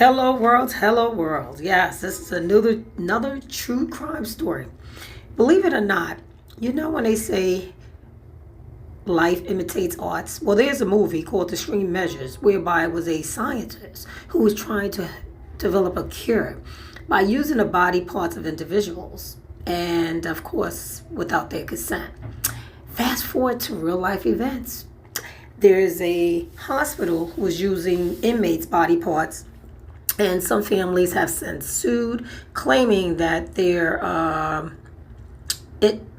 Hello world, hello world. Yes, this is another true crime story. Believe it or not, you know when they say life imitates arts? Well, there's a movie called The Extreme Measures whereby it was a scientist who was trying to develop a cure by using the body parts of individuals and of course without their consent. Fast forward to real life events. There's a hospital who was using inmates' body parts, and some families have since sued, claiming that their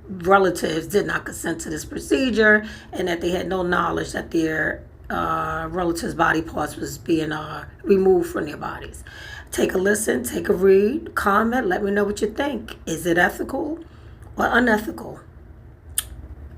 relatives did not consent to this procedure and that they had no knowledge that their relatives' body parts was being removed from their bodies. Take a listen, take a read, comment, let me know what you think. Is it ethical or unethical?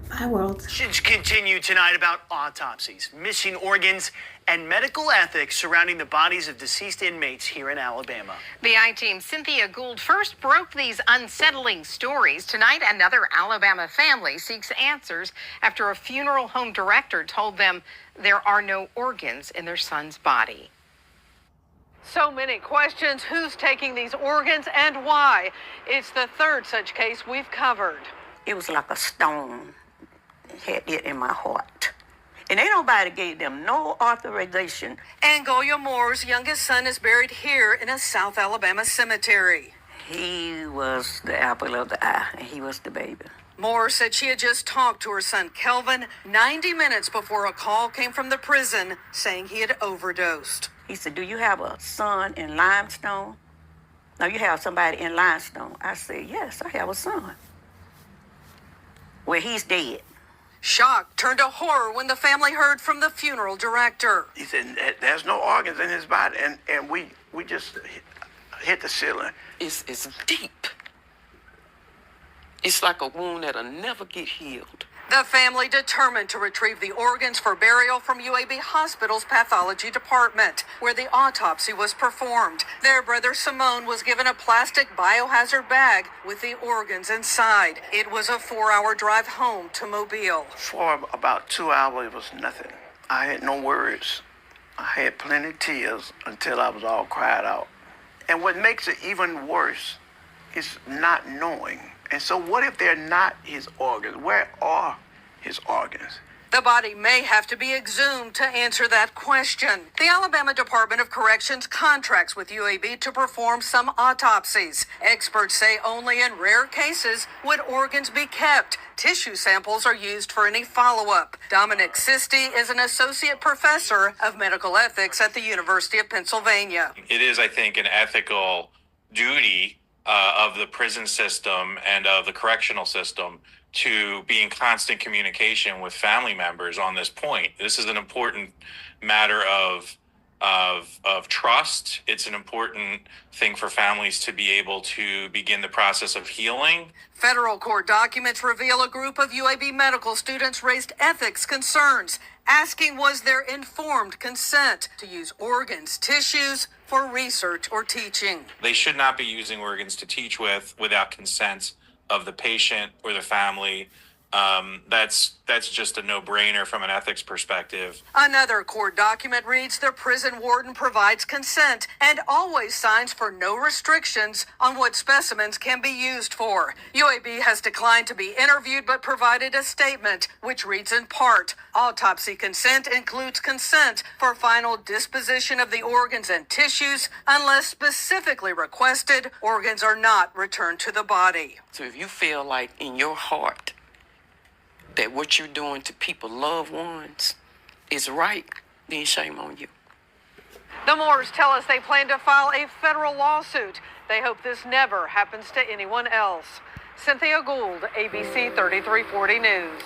Bye, world. Should continue tonight about autopsies, missing organs, and medical ethics surrounding the bodies of deceased inmates here in Alabama. The I-Team's Cynthia Gould first broke these unsettling stories. Tonight, another Alabama family seeks answers after a funeral home director told them there are no organs in their son's body. So many questions. Who's taking these organs and why? It's the third such case we've covered. It was like a stone had it in my heart. And ain't nobody gave them no authorization. Angolia Moore's youngest son is buried here in a South Alabama cemetery. He was the apple of the eye, and he was the baby. Moore said she had just talked to her son Kelvin 90 minutes before a call came from the prison saying he had overdosed. He said, "Do you have a son in Limestone?" "No, you have somebody in Limestone." I said, "Yes, I have a son." "Well, he's dead." Shock turned to horror when the family heard from the funeral director. He said, "There's no organs in his body," and we just hit the ceiling. It's deep. It's like a wound that'll never get healed. The family determined to retrieve the organs for burial from UAB Hospital's pathology department, where the autopsy was performed. Their brother Simone was given a plastic biohazard bag with the organs inside. It was a 4-hour drive home to Mobile. For about 2 hours, it was nothing. I had no words. I had plenty of tears until I was all cried out. And what makes it even worse is not knowing. And so what if they're not his organs? Where are his organs? The body may have to be exhumed to answer that question. The Alabama Department of Corrections contracts with UAB to perform some autopsies. Experts say only in rare cases would organs be kept. Tissue samples are used for any follow-up. Dominic Sisti is an associate professor of medical ethics at the University of Pennsylvania. It is, I think, an ethical duty of the prison system and of the correctional system to be in constant communication with family members on this point. This is an important matter of trust. It's an important thing for families to be able to begin the process of healing. Federal court documents reveal a group of UAB medical students raised ethics concerns, asking was there informed consent to use organs, tissues for research or teaching. They should not be using organs to teach with without consent of the patient or the family. That's just a no-brainer from an ethics perspective. Another court document reads the prison warden provides consent and always signs for no restrictions on what specimens can be used for. UAB has declined to be interviewed but provided a statement which reads in part, autopsy consent includes consent for final disposition of the organs and tissues unless specifically requested. Organs are not returned to the body. So if you feel like in your heart that what you're doing to people, loved ones, is right, then shame on you. The Moores tell us they plan to file a federal lawsuit. They hope this never happens to anyone else. Cynthia Gould, ABC 3340 News.